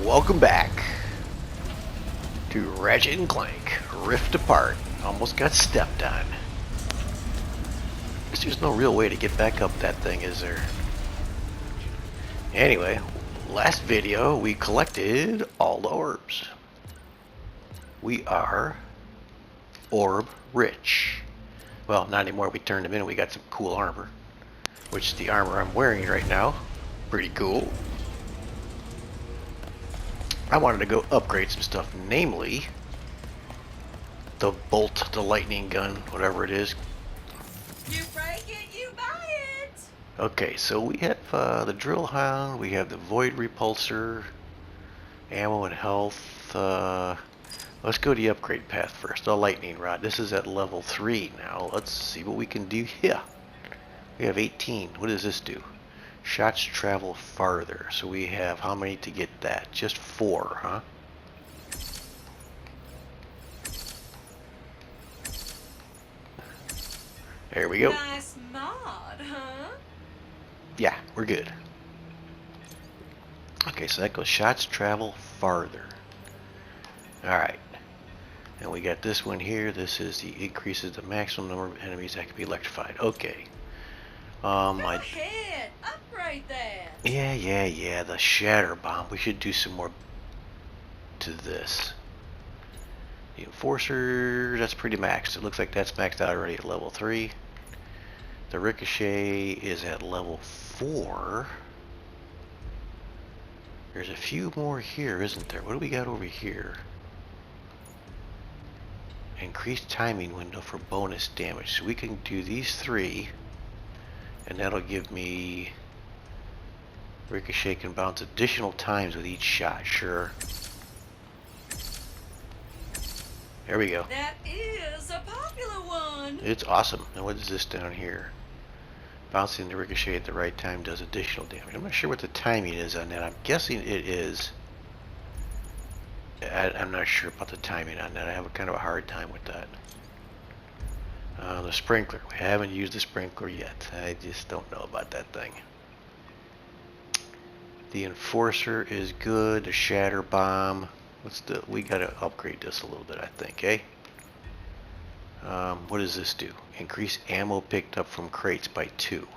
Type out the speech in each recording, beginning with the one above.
Welcome back to Ratchet and Clank Rift Apart. Almost got stepped on. Guess there's no real way to get back up that thing, is there? Anyway, last video we collected all the orbs. We are orb rich. Well, not anymore. We turned them in and we got some cool armor. Which is the armor I'm wearing right now. Pretty cool. I wanted to go upgrade some stuff, namely the bolt, the lightning gun, whatever it is. You break it, you buy it! Okay, so we have the drill hound, we have the void repulsor, ammo and health. Let's go the upgrade path first. The lightning rod. This is at level 3 now. Let's see what we can do here. We have 18. What does this do? Shots travel farther. So we have how many to get that? Just 4, huh? There we go. Nice mod, huh? Yeah, we're good. Okay, so that goes shots travel farther. Alright. And we got this one here. This is the increases the maximum number of enemies that can be electrified. Okay. Go ahead, upgrade that. Yeah, the shatter bomb. We should do some more to this. The enforcer, that's pretty maxed. It looks like that's maxed out already at level 3. The ricochet is at level 4. There's a few more here, isn't there? What do we got over here? Increased timing window for bonus damage. So we can do these 3. And that'll give me ricochet can bounce additional times with each shot. Sure. There we go. That is a popular one. It's awesome. Now what is this down here? Bouncing the ricochet at the right time does additional damage. I'm not sure what the timing is on that. I'm guessing it is. I'm not sure about the timing on that. I have a kind of a hard time with that. The sprinkler. We haven't used the sprinkler yet. I just don't know about that thing. The enforcer is good. The shatter bomb. We gotta upgrade this a little bit, I think, eh? What does this do? Increase ammo picked up from crates by 2.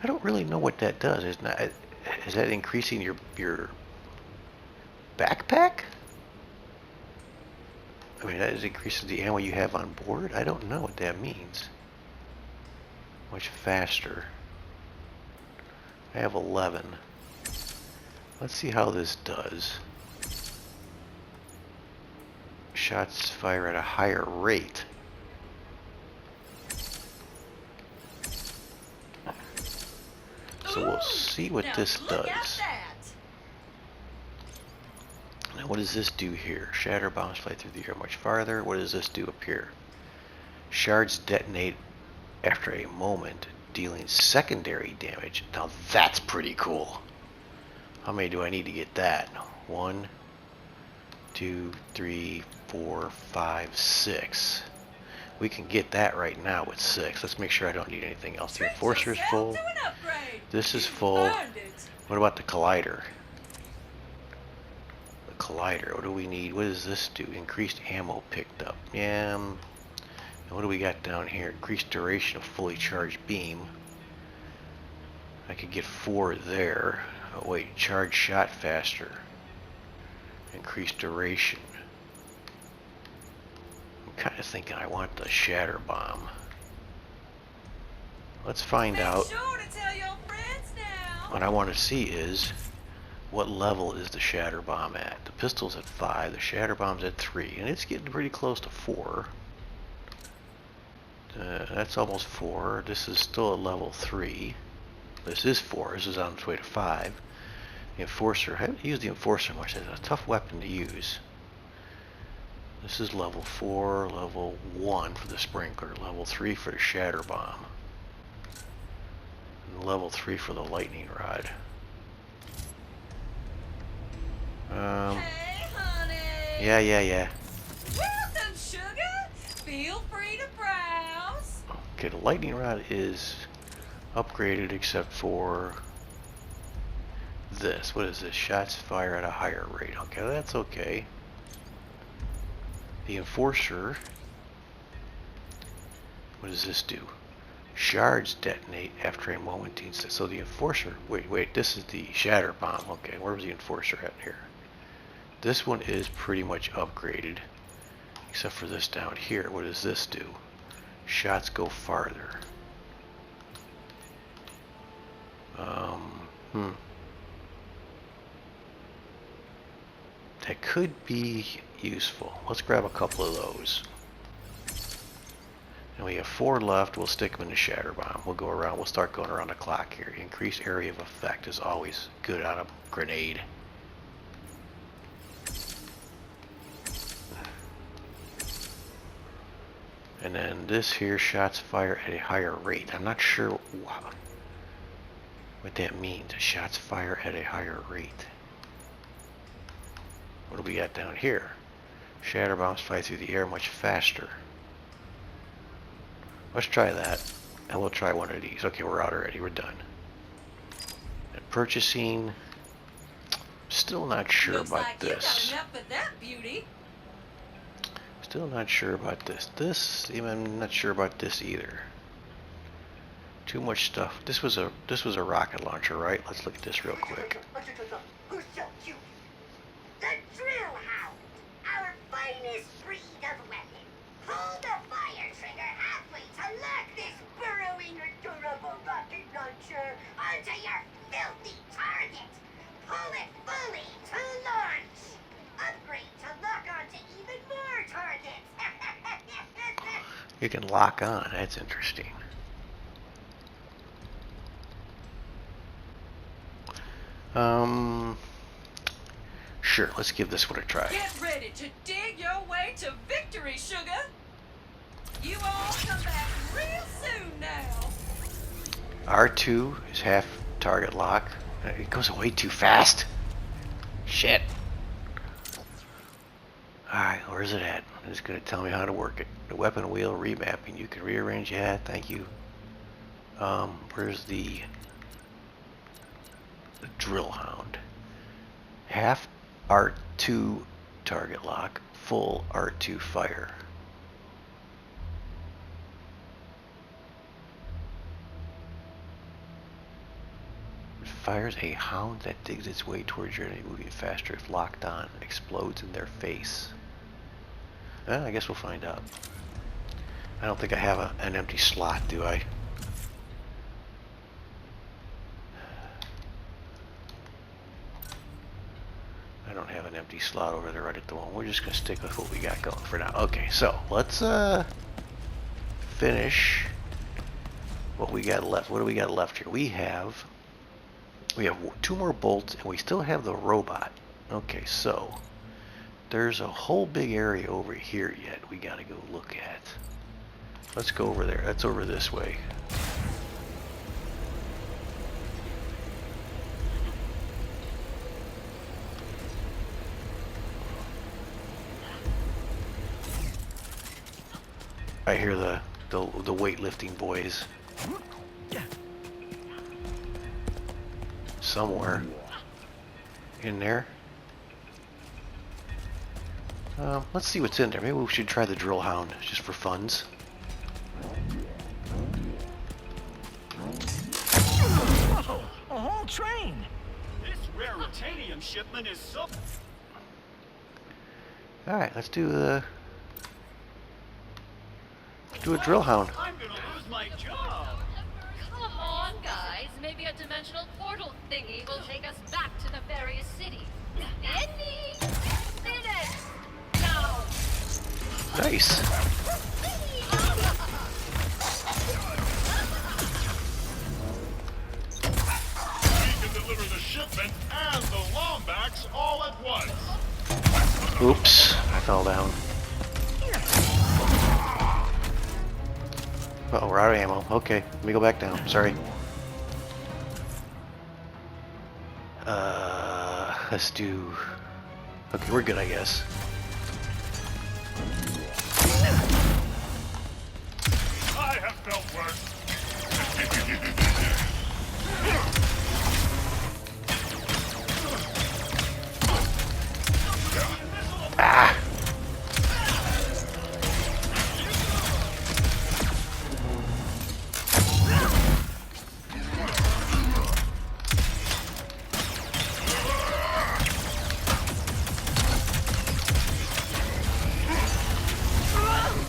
I don't really know what that does. Is that increasing your backpack? I mean, that increases the ammo you have on board? I don't know what that means. Much faster. I have 11. Let's see how this does. Shots fire at a higher rate. So we'll see what this does. Now what does this do here? Shatter bombs fly through the air much farther. What does this do up here? Shards detonate after a moment, dealing secondary damage. Now that's pretty cool. How many do I need to get that? 1, 2, 3, 4, 5, 6. We can get that right now with 6. Let's make sure I don't need anything else. The enforcer is full. This is full. What about the collider? Collider, what do we need? What does this do? Increased ammo picked up. Yeah. And what do we got down here? Increased duration of fully charged beam. I could get 4 there. Oh wait, charge shot faster. Increased duration. I'm kind of thinking I want the shatter bomb. Let's find out. Sure to tell your friends now. What I want to see is what level is the shatter bomb at? The pistol's at 5, the shatter bomb's at 3, and it's getting pretty close to 4. That's almost 4. This is still at level 3. This is 4. This is on its way to 5. The enforcer. I haven't used the enforcer much. It's a tough weapon to use. This is level 4, level 1 for the sprinkler, level 3 for the shatter bomb, and level 3 for the lightning rod. Hey, honey. Yeah. Welcome, sugar. Feel free to browse. Okay, the lightning rod is upgraded except for this. What is this? Shots fire at a higher rate. Okay, that's okay. The Enforcer. What does this do? Shards detonate after a momentine. So the Enforcer. Wait. This is the Shatter Bomb. Okay, where was the Enforcer at here? This one is pretty much upgraded, except for this down here. What does this do? Shots go farther. That could be useful. Let's grab a couple of those. And we have 4 left. We'll stick them in the Shatter Bomb. We'll go around. We'll start going around the clock here. Increased area of effect is always good on a grenade. And then this here, shots fire at a higher rate. I'm not sure what that means. Shots fire at a higher rate. What do we got down here? Shatter bombs fly through the air much faster. Let's try that. And we'll try one of these. Okay, we're out already. We're done. And purchasing. Still not sure Looks about like this. You got enough of that beauty. Still not sure about this. Even not sure about this either. Too much stuff. This was a rocket launcher, right? Let's look at this real quick. Who's so cute? The drill hound, our finest breed of weapon. Pull the fire trigger halfway to lock this burrowing, adorable rocket launcher onto your filthy target. Pull it fully to launch. Upgrade to lock onto even more targets. You can lock on. That's interesting. Sure, let's give this one a try. Get ready to dig your way to victory, sugar. You all come back real soon now. R2 is half target lock. It goes away too fast. Shit. Alright, where's it at? It's going to tell me how to work it. The weapon wheel remapping. You can rearrange that. Thank you. Where's the drill hound? Half R2 target lock. Full R2 fire. It fires a hound that digs its way towards your enemy, moving faster if locked on. Explodes in their face. Well, I guess we'll find out. I don't think I have an empty slot, do I? I don't have an empty slot over there right at the moment. We're just going to stick with what we got going for now. Okay, so let's finish what we got left. What do we got left here? We have 2 more bolts, and we still have the robot. Okay, so there's a whole big area over here yet we got to go look at. Let's go over there. That's over this way. I hear the weightlifting boys somewhere in there. Let's see what's in there. Maybe we should try the drill hound just for funs. Whoa, a whole train! This rare ruthenium shipment is so... Alright, let's do a drill hound. I'm gonna lose my job. Come on, guys. Maybe a dimensional portal thingy will take us back to the various cities. Any minute now. Nice. We can deliver the shipment and the wombats all at once. Oops, I fell down. Uh-oh, we're out of ammo. Okay, let me go back down. Sorry. Let's do... Okay, we're good, I guess. I have felt worse.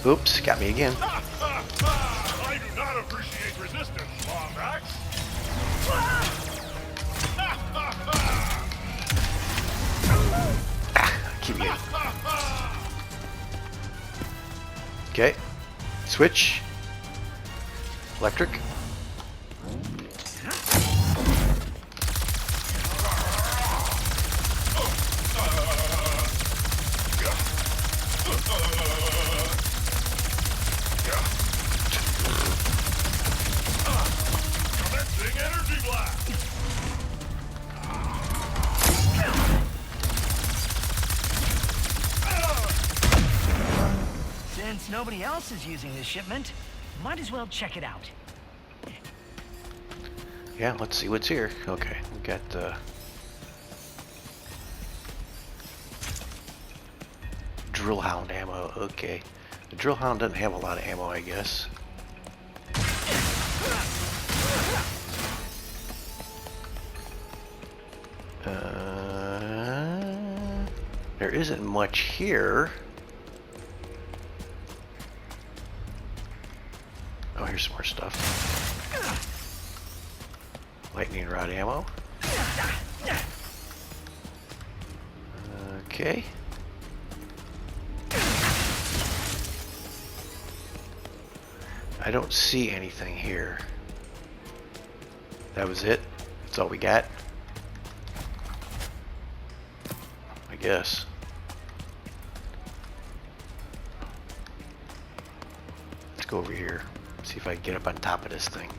Oops, got me again. I do not appreciate resistance, Lombax. Keep getting. Okay. Switch. Electric. Commencing energy blast. Since nobody else is using this shipment, might as well check it out. Yeah, let's see what's here. Okay, we got drill hound ammo. Okay, the drill hound doesn't have a lot of ammo, I guess. There isn't much here. Oh, here's some more stuff. Lightning rod ammo. Okay. I don't see anything here. That was it? That's all we got? I guess. Let's go over here. See if I can get up on top of this thing.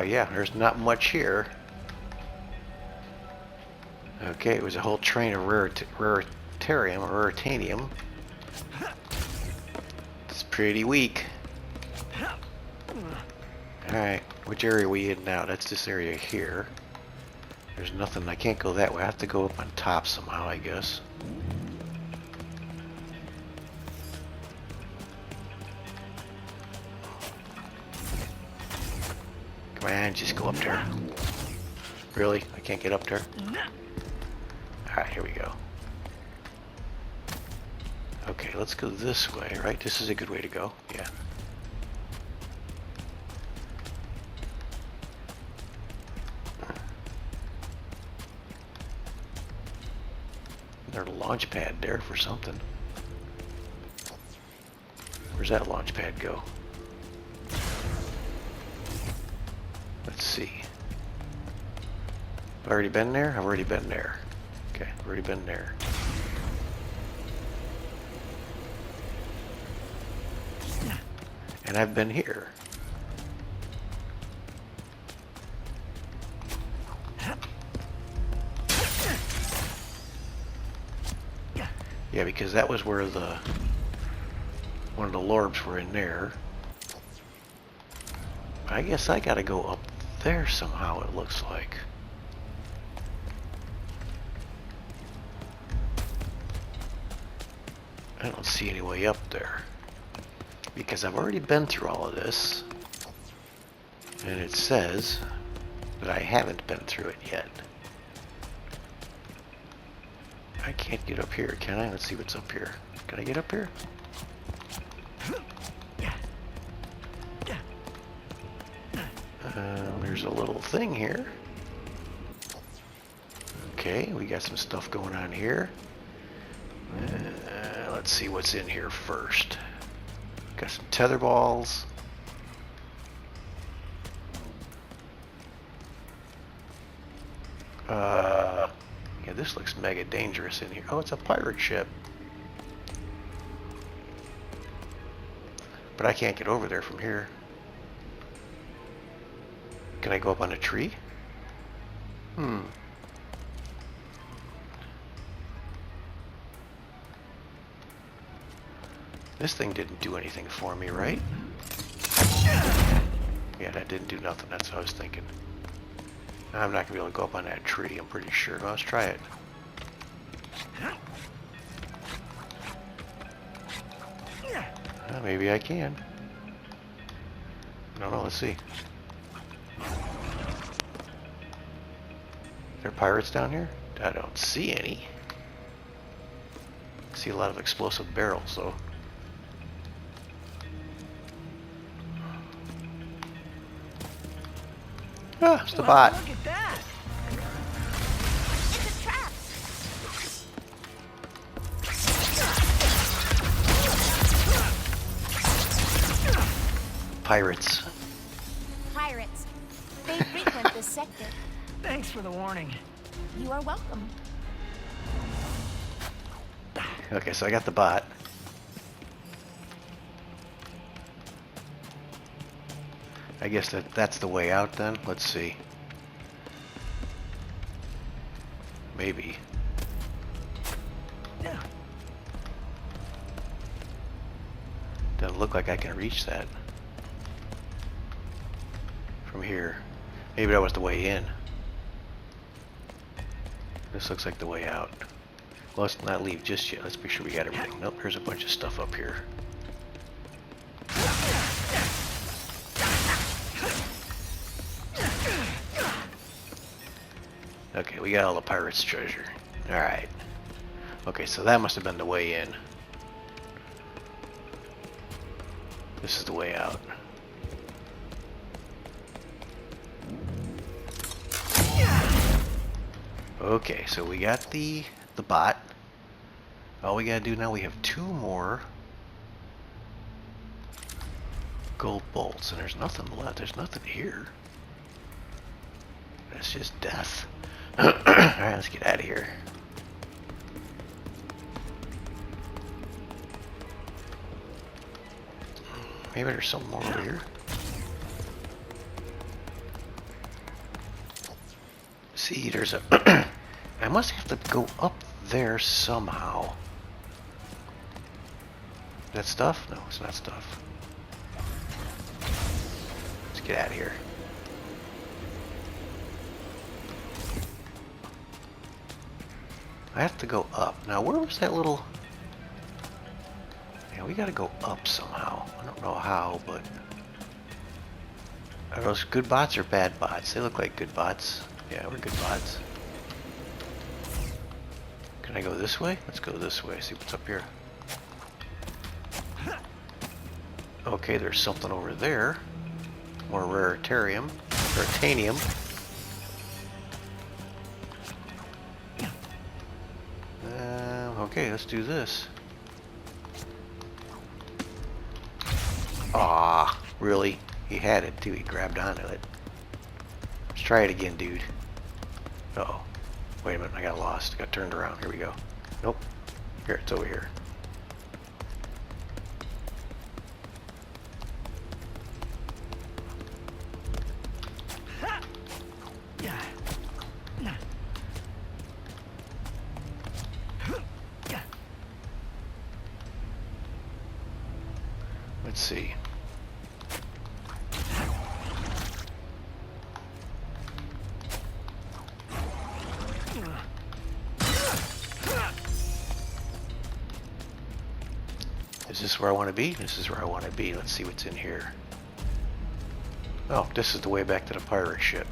Yeah, there's not much here. Okay, it was a whole train of raritanium. It's pretty weak. Alright, which area are we in now? That's this area here. There's nothing, I can't go that way. I have to go up on top somehow, I guess. Come on, just go up there. Really? I can't get up there? Alright, here we go. Okay, let's go this way, right? This is a good way to go. Yeah. There's a launch pad there for something. Where's that launch pad go? Let's see. I've already been there? I've already been there. Okay, I've already been there. And I've been here. Yeah, because that was where the one of the lorbs were in there. I guess I gotta go up there somehow, it looks like. I don't see any way up there. Because I've already been through all of this. And it says that I haven't been through it yet. I can't get up here, can I? Let's see what's up here. Can I get up here? There's a little thing here. Okay, we got some stuff going on here. Let's see what's in here first. Got some tether balls. Yeah, this looks mega dangerous in here. Oh, it's a pirate ship. But I can't get over there from here. Can I go up on a tree? This thing didn't do anything for me, right? Yeah, that didn't do nothing. That's what I was thinking. I'm not going to be able to go up on that tree, I'm pretty sure. Well, let's try it. Maybe I can. I don't know, let's see. There are pirates down here? I don't see any. I see a lot of explosive barrels, though. Ah, it's the bot. Look at that. It's a trap. Pirates. Pirates. They frequent this sector. Thanks for the warning. You are welcome. Okay, so I got the bot. I guess that's the way out then. Let's see. Maybe. Doesn't look like I can reach that from here. Maybe that was the way in. This looks like the way out. Well, let's not leave just yet. Let's be sure we got everything. Nope, there's a bunch of stuff up here. Okay, we got all the pirates' treasure. Alright. Okay, so that must have been the way in. This is the way out. Okay, so we got the bot. All we gotta do now, we have 2 more gold bolts, and there's nothing left. There's nothing here. That's just death. Alright, let's get out of here. Maybe there's something more over here. See, there's a... I must have to go up there somehow. That stuff? No, it's not stuff. Let's get out of here. I have to go up. Now, where was that little... Yeah, we gotta go up somehow. I don't know how, but... Are those good bots or bad bots? They look like good bots. Yeah, we're good bots. Can I go this way? Let's go this way, see what's up here. Okay, there's something over there. More raritanium. Okay, let's do this. Ah, really? He had it too, he grabbed onto it. Let's try it again, dude. Uh-oh. Wait a minute, I got lost. Got turned around. Here we go. Nope. Here, it's over here. Let's see. Is this where I want to be? This is where I want to be. Let's see what's in here. Oh, this is the way back to the pirate ship.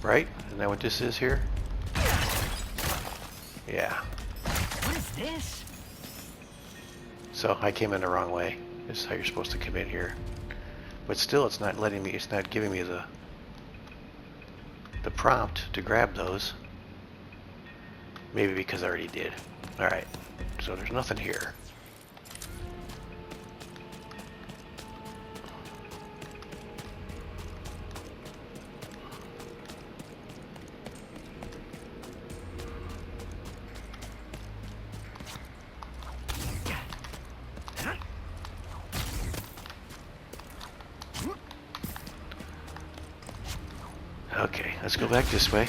Right? Isn't that what this is here? Yeah. What is this? So I came in the wrong way. This is how you're supposed to come in here. But still, it's not letting me, it's not giving me the prompt to grab those. Maybe because I already did. Alright, so there's nothing here. Okay, let's go back this way.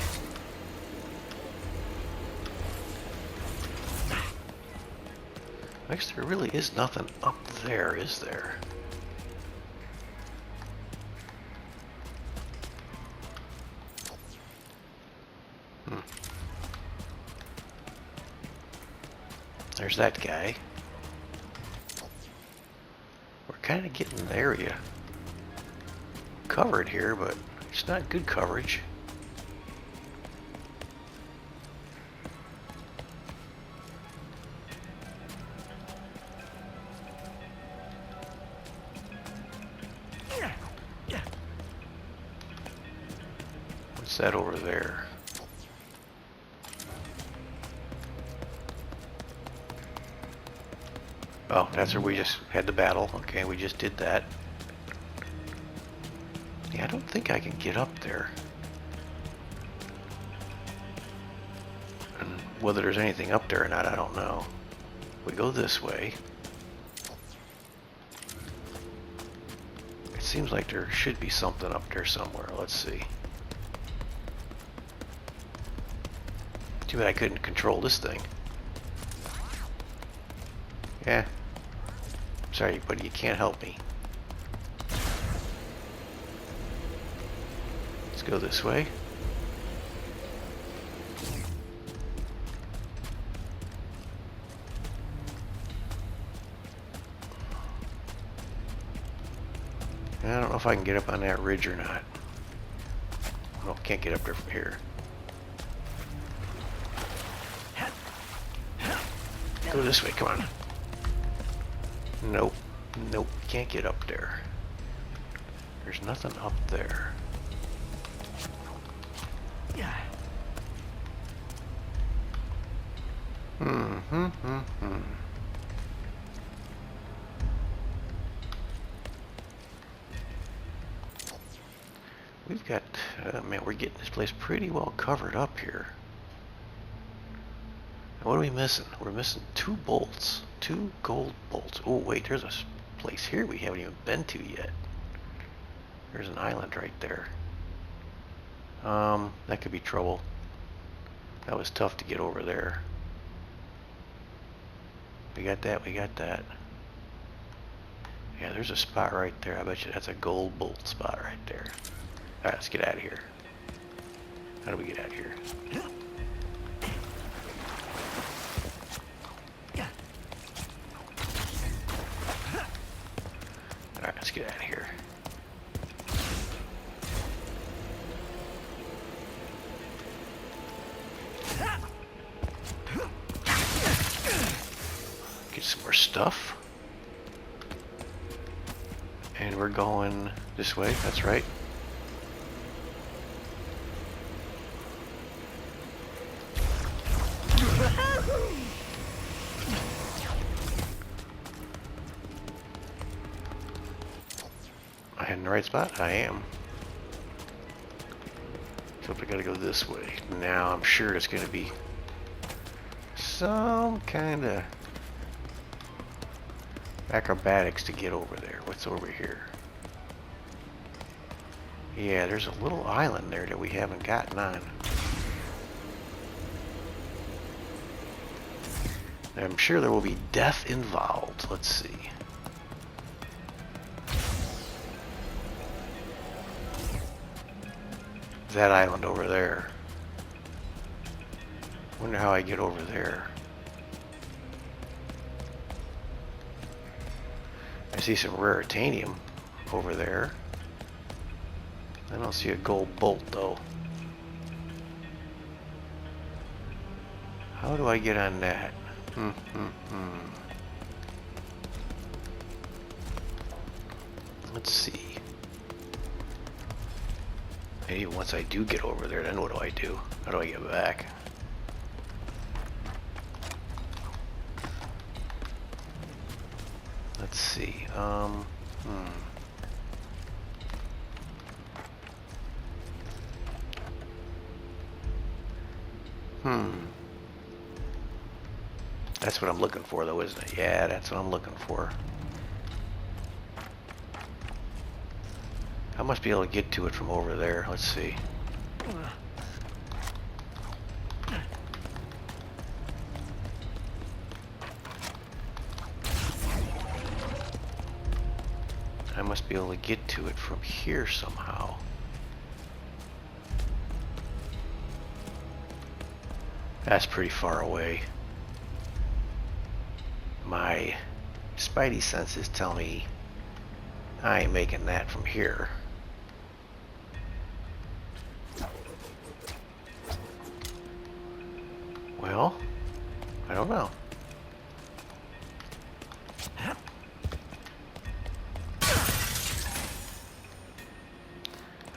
I guess there really is nothing up there, is there? There's that guy. We're kind of getting in the area. covered here, but it's not good coverage. What's that over there? Oh, that's where we just had the battle. Okay, we just did that. Yeah, I don't think I can get up there. And whether there's anything up there or not, I don't know. We go this way. It seems like there should be something up there somewhere. Let's see. Too bad I couldn't control this thing. Yeah. Sorry, buddy, you can't help me. Let's go this way. I don't know if I can get up on that ridge or not. No, can't get up there from here. Go this way, come on. Nope. Nope. Can't get up there. There's nothing up there. We've got, man, we're getting this place pretty well covered up here. What are we missing? We're missing 2 bolts. 2 gold bolts. Oh, wait, there's a place here we haven't even been to yet. There's an island right there. That could be trouble. That was tough to get over there. We got that, we got that. Yeah, there's a spot right there. I bet you that's a gold bolt spot right there. Alright, let's get out of here. How do we get out of here? Alright, let's get out of here. Get some more stuff. And we're going this way, that's right. I in the right spot? I am. Except I gotta go this way. Now I'm sure it's gonna be some kind of acrobatics to get over there. What's over here? Yeah, there's a little island there that we haven't gotten on. I'm sure there will be death involved. Let's see. That island over there. Wonder how I get over there. I see some rare titanium over there. I don't see a gold bolt though. How do I get on that? Let's see. Maybe once I do get over there, then what do I do? How do I get back? Let's see. That's what I'm looking for, though, isn't it? Yeah, that's what I'm looking for. I must be able to get to it from over there. Let's see. I must be able to get to it from here somehow. That's pretty far away. My spidey senses tell me I ain't making that from here. No? I don't know.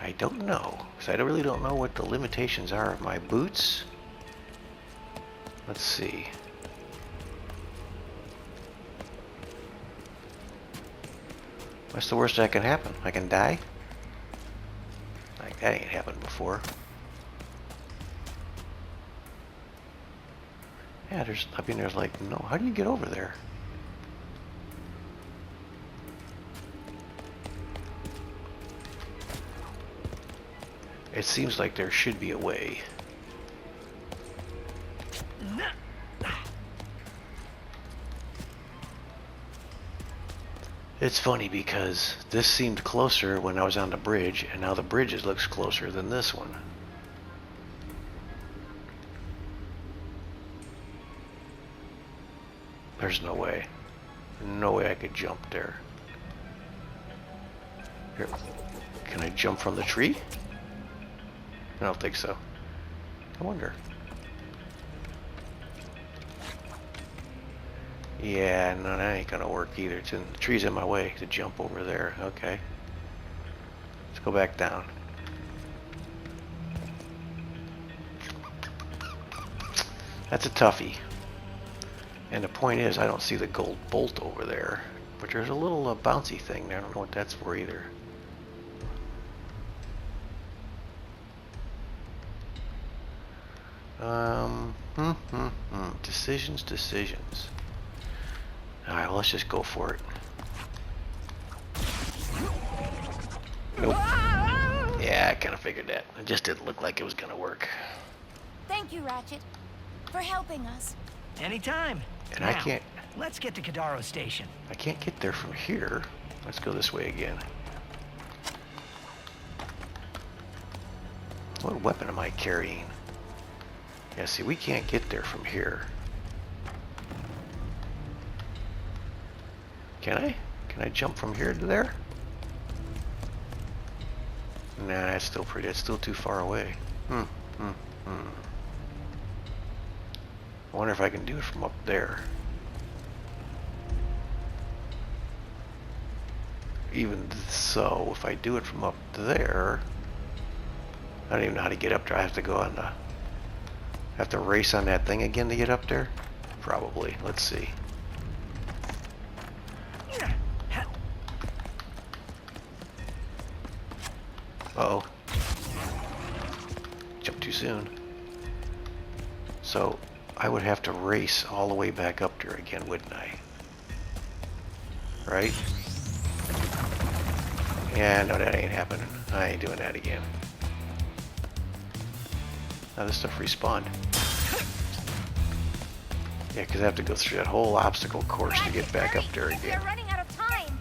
I don't know. Because I really don't know what the limitations are of my boots. Let's see. What's the worst that can happen? I can die? Like, that ain't happened before. Yeah, there's like, no, how do you get over there? It seems like there should be a way. It's funny because this seemed closer when I was on the bridge, and now the bridge looks closer than this one. There's no way. No way I could jump there. Here. Can I jump from the tree? I don't think so. I wonder. Yeah, no, that ain't gonna work either. The tree's in my way to jump over there. Okay. Let's go back down. That's a toughie. And the point is, I don't see the gold bolt over there. But there's a little bouncy thing there. I don't know what that's for either. Decisions. Alright, well, let's just go for it. Nope. Yeah, I kind of figured that. It just didn't look like it was going to work. Thank you, Ratchet, for helping us. Anytime. And Now, I can't... let's get to Kadaro Station. I can't get there from here. Let's go this way again. What weapon am I carrying? Yeah, see, we can't get there from here. Can I? Can I jump from here to there? Nah, that's still it's still too far away. I wonder if I can do it from up there. Even so, if I do it from up there, I don't even know how to get up there. I have to go on the... have to race on that thing again to get up there? Probably. Let's see. Uh-oh. Jumped too soon. So, I would have to race all the way back up there again, wouldn't I? Right? Yeah, no, that ain't happening. I ain't doing that again. Now this stuff respawned. Yeah, because I have to go through that whole obstacle course to get back up there again. We're running out of time.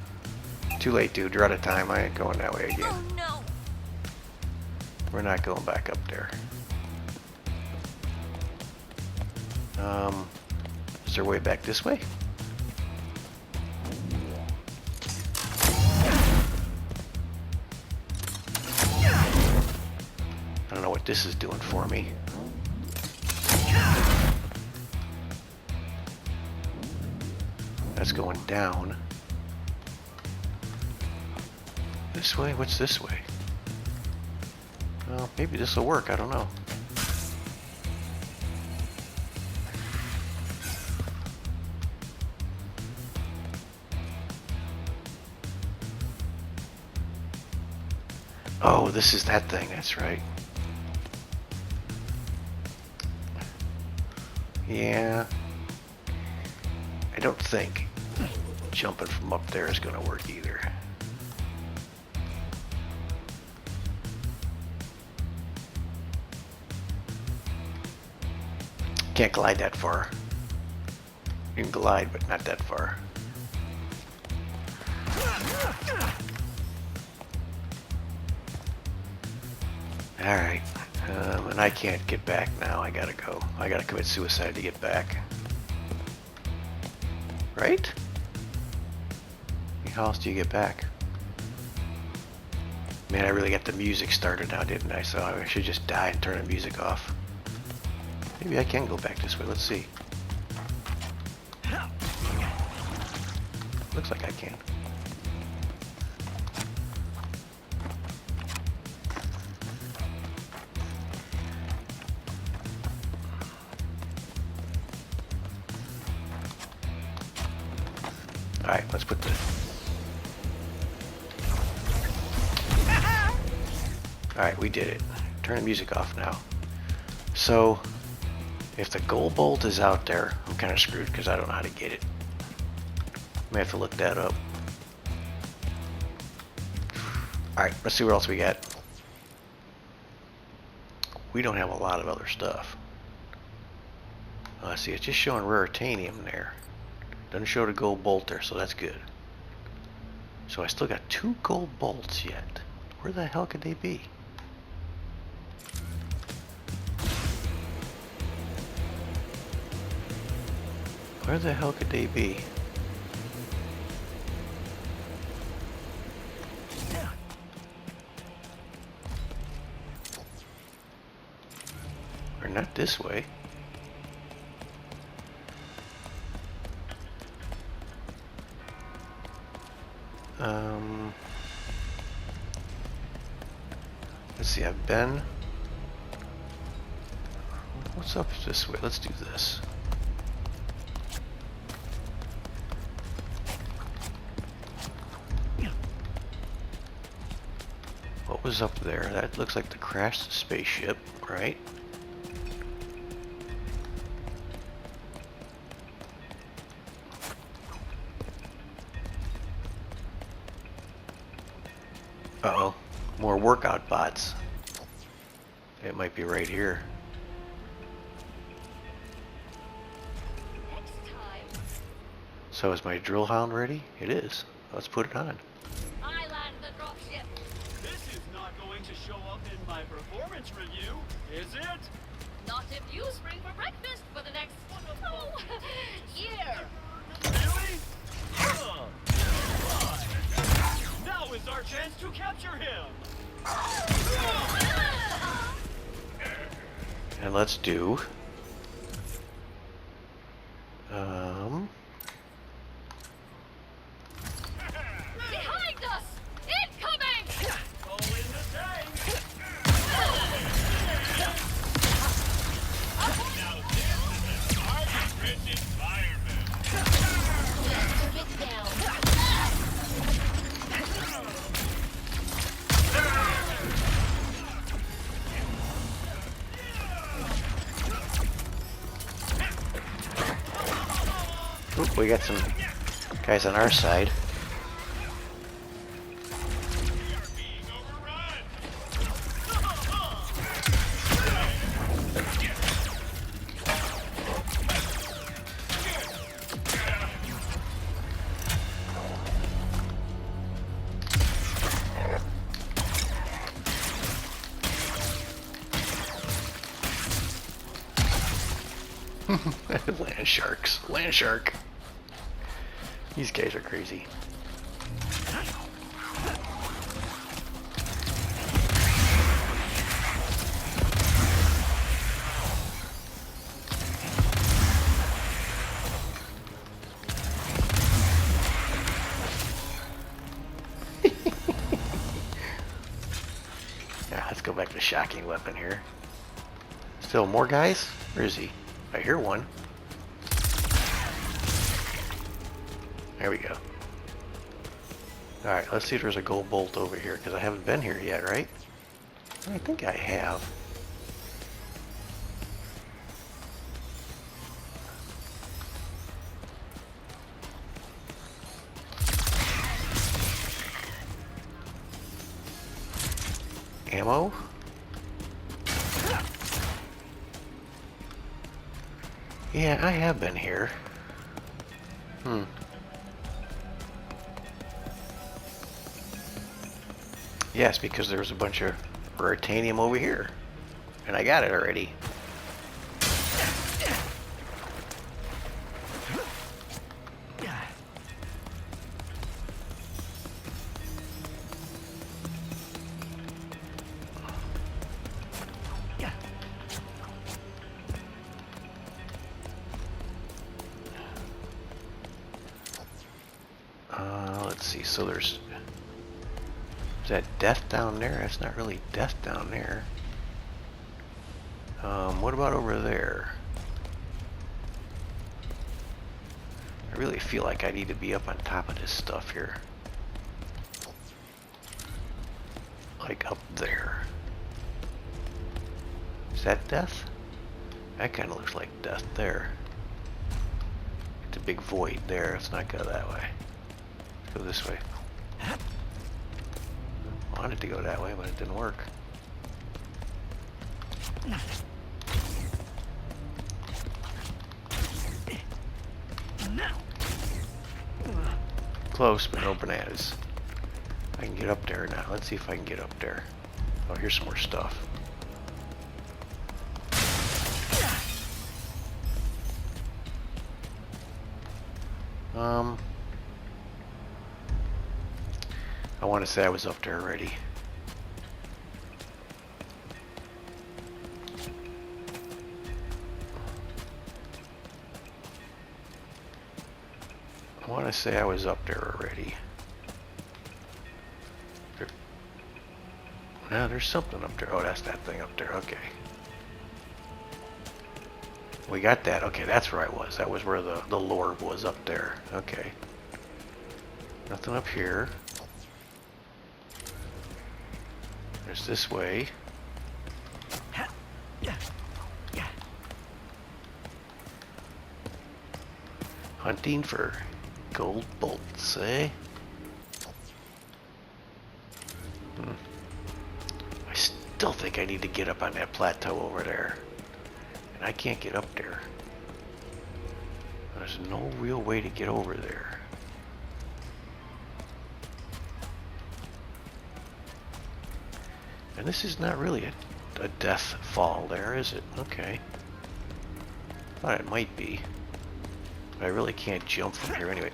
Too late, dude. You're out of time. I ain't going that way again. Oh no. We're not going back up there. Is there a way back this way? I don't know what this is doing for me. That's going down. This way? What's this way? Well, maybe this will work. I don't know. Oh, this is that thing. That's right. Yeah. I don't think jumping from up there is going to work either. Can't glide that far. You can glide, but not that far. Alright. And I can't get back now. I gotta go. I gotta commit suicide to get back. Right? How else do you get back? Man, I really got the music started now, didn't I? So I should just die and turn the music off. Maybe I can go back this way. Let's see. Looks like I can. Alright, let's put the... Alright, we did it. Turn the music off now. So, if the gold bolt is out there, I'm kind of screwed because I don't know how to get it. May have to look that up. Alright, let's see what else we got. We don't have a lot of other stuff. See, it's just showing raritanium there. Doesn't show the gold bolt there, so that's good. So I still got 2 gold bolts yet. Where the hell could they be? Where the hell could they be? Or not this way. Let's see, I've been... What's up this way? Let's do this. What was up there? That looks like the crashed spaceship, right? Uh-oh. More workout bots. It might be right here. So is my drill hound ready? It is. Let's put it on. I land the dropship. This is not going to show up in my performance review, is it? Not if you spring for breakfast for the next year. Really? Fine. Now is our chance to capture him. And let's do... Behind us! Incoming! All in the tank. Now this is a target-rich environment. Oop, we got some guys on our side. We are being overrun. Land sharks. Land shark. These guys are crazy. Yeah, let's go back to shocking weapon here. Still more guys? Where is he? I hear one. There we go. Alright, let's see if there's a gold bolt over here, because I haven't been here yet, right? I think I have. Ammo? Yeah, I have been here. Yes, because there's a bunch of raritanium over here. And I got it already. see. So there's... Is that death down there? That's not really death down there. What about over there? I really feel like I need to be up on top of this stuff here. Like up there. Is that death? That kind of looks like death there. It's a big void there. Let's not go that way. Let's go this way. I wanted to go that way, but it didn't work. Close, but no bananas. I can get up there now. Let's see if I can get up there. Oh, here's some more stuff. I want to say I was up there already. I want to say I was up there already. No, there's something up there. Oh, that's that thing up there. Okay. We got that. Okay, that's where I was. That was where the lore was up there. Okay. Nothing up here. There's this way. Hunting for gold bolts, eh? I still think I need to get up on that plateau over there. And I can't get up there. There's no real way to get over there. And this is not really a death fall there, is it? Okay. Thought it might be. But I really can't jump from here anyway.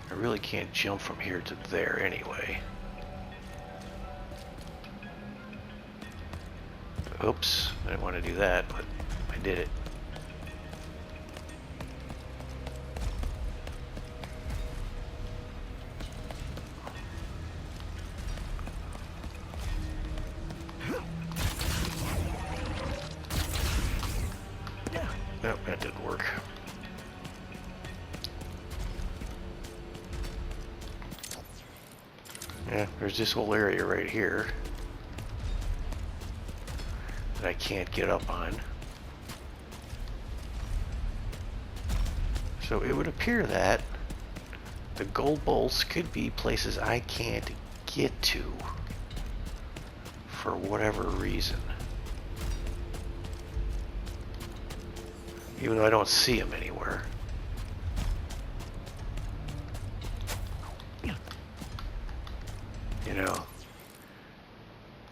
I really can't jump from here to there anyway. Oops, I didn't want to do that, but I did it. Nope, that didn't work. Yeah, there's this whole area right here that I can't get up on. So it would appear that the gold bolts could be places I can't get to for whatever reason. Even though I don't see them anywhere. You know,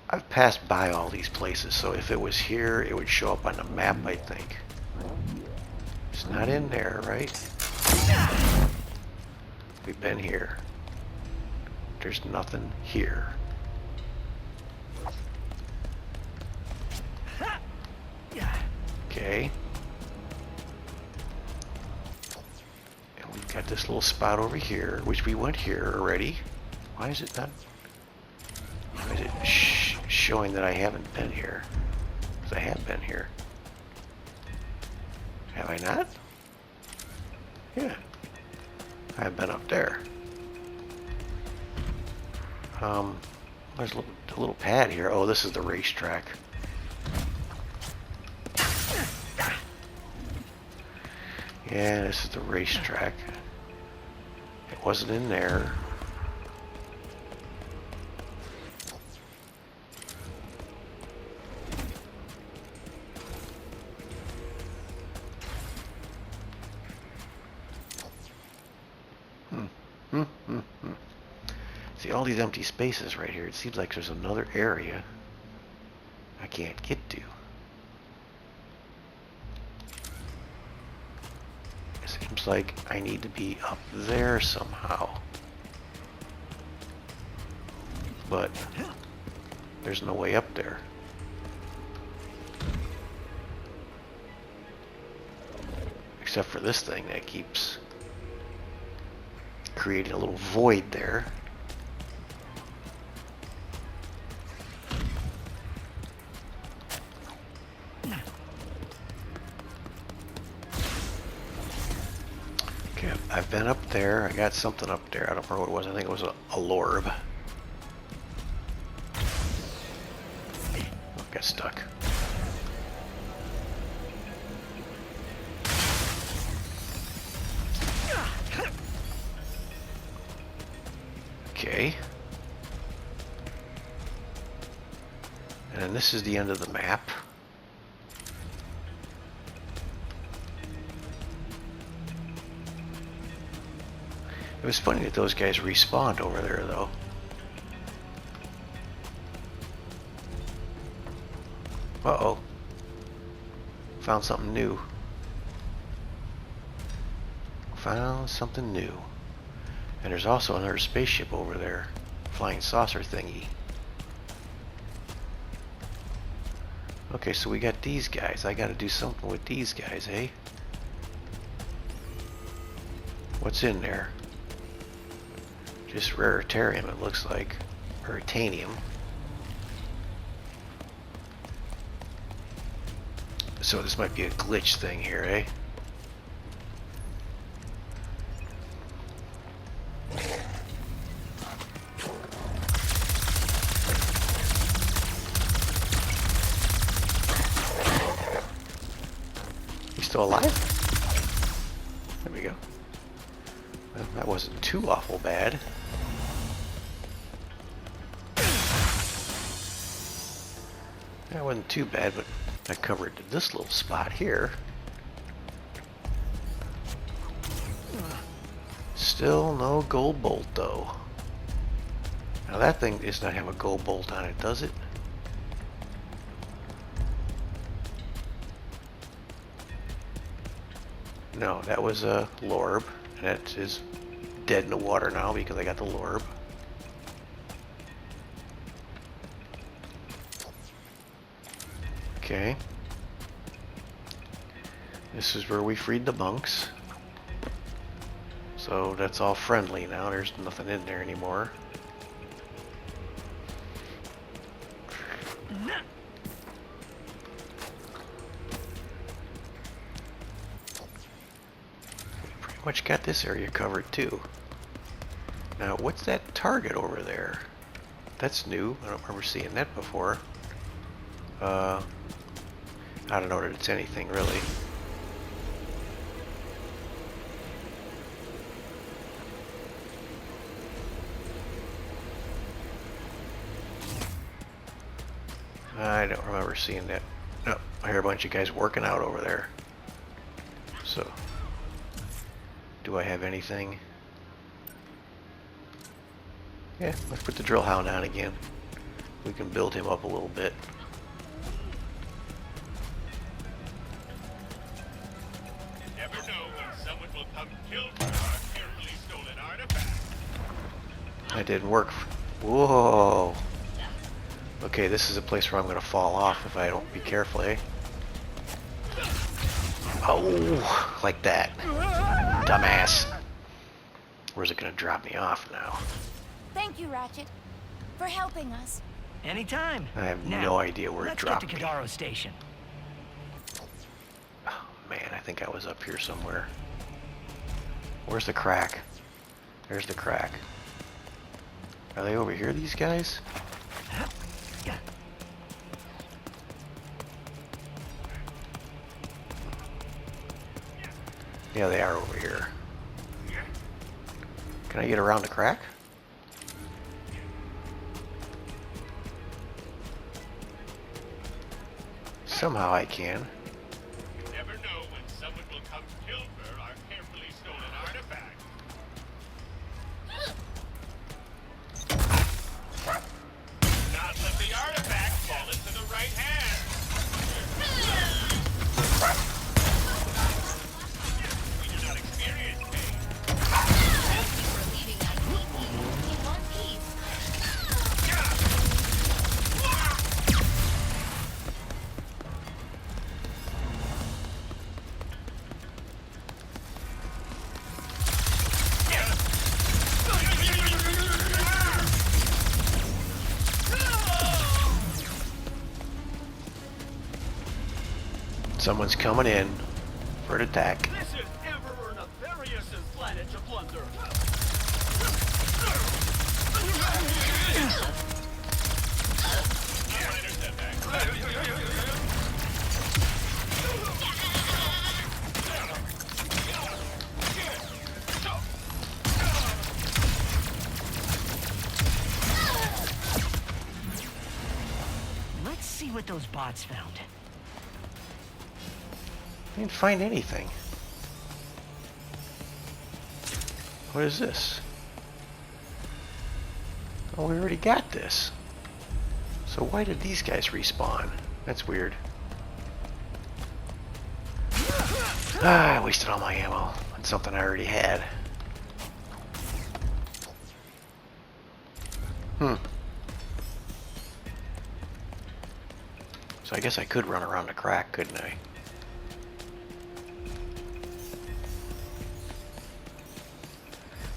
I've passed by all these places, so if it was here, it would show up on the map, I think. It's not in there, right? We've been here. There's nothing here. Okay. And we've got this little spot over here, which we went here already. Why is it not? Why is it showing that I haven't been here? Because I have been here. Have I not? Yeah. I've been up there. There's a little pad here. Oh, this is the racetrack. Yeah, this is the racetrack. It wasn't in there. See all these empty spaces right here. It seems like there's another area I can't get to. It seems like I need to be up there somehow. But there's no way up there. Except for this thing that keeps creating a little void there. Okay, I've been up there. I got something up there. I don't remember what it was. I think it was a lorb. Oh, got stuck. Okay. And this is the end of the map. It was funny that those guys respawned over there, though. Uh-oh. Found something new. Found something new. And there's also another spaceship over there. Flying saucer thingy. Okay, so we got these guys. I gotta do something with these guys, eh? What's in there? Just raritarium, it looks like. Raritanium. So this might be a glitch thing here, eh? You still alive? There we go. Well, that wasn't too awful bad. That wasn't too bad, but I covered this little spot here. Still no gold bolt, though. Now that thing does not have a gold bolt on it, does it? No, that was a lorb, and that is dead in the water now because I got the lorb. Okay. This is where we freed the monks. So that's all friendly now. There's nothing in there anymore. Pretty much got this area covered too. Now what's that target over there? That's new. I don't remember seeing that before. I don't know that it's anything really. I don't remember seeing that. No, I hear a bunch of guys working out over there. So, do I have anything? Yeah, let's put the drill hound on again. We can build him up a little bit. Never know when someone will come kill for our carefully stolen artifact. That didn't work. Whoa. Okay, this is a place where I'm going to fall off if I don't be careful, eh? Oh, like that. Dumbass. Where's it going to drop me off now? Thank you, Ratchet, for helping us. Anytime. I have Now, no idea where it let's dropped get to me. Kadaro Station. Oh, man, I think I was up here somewhere. Where's the crack? There's the crack. Are they over here, these guys? Yeah, they are over here. Can I get around the crack? Somehow I can. You never know when someone will come kill for our carefully stolen artifact. Not let the artifact fall into the right hand. We do not experience pain. We're leaving that in one piece. Someone's coming in for an attack. This is Emperor Nefarious's planet to plunder. Let's see what those bots found. I didn't find anything. What is this? Oh, we already got this. So why did these guys respawn? That's weird. Ah, I wasted all my ammo on something I already had. So I guess I could run around the crack, couldn't I?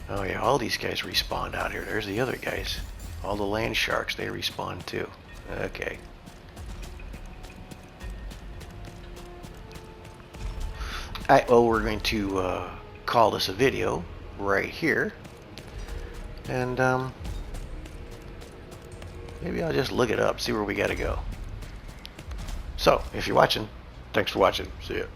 Oh yeah, all these guys respawned out here. There's the other guys. All the land sharks, they respawn too. Okay. Alright, well, we're going to call this a video right here. And maybe I'll just look it up, see where we gotta go. So, if you're watching, thanks for watching. See ya.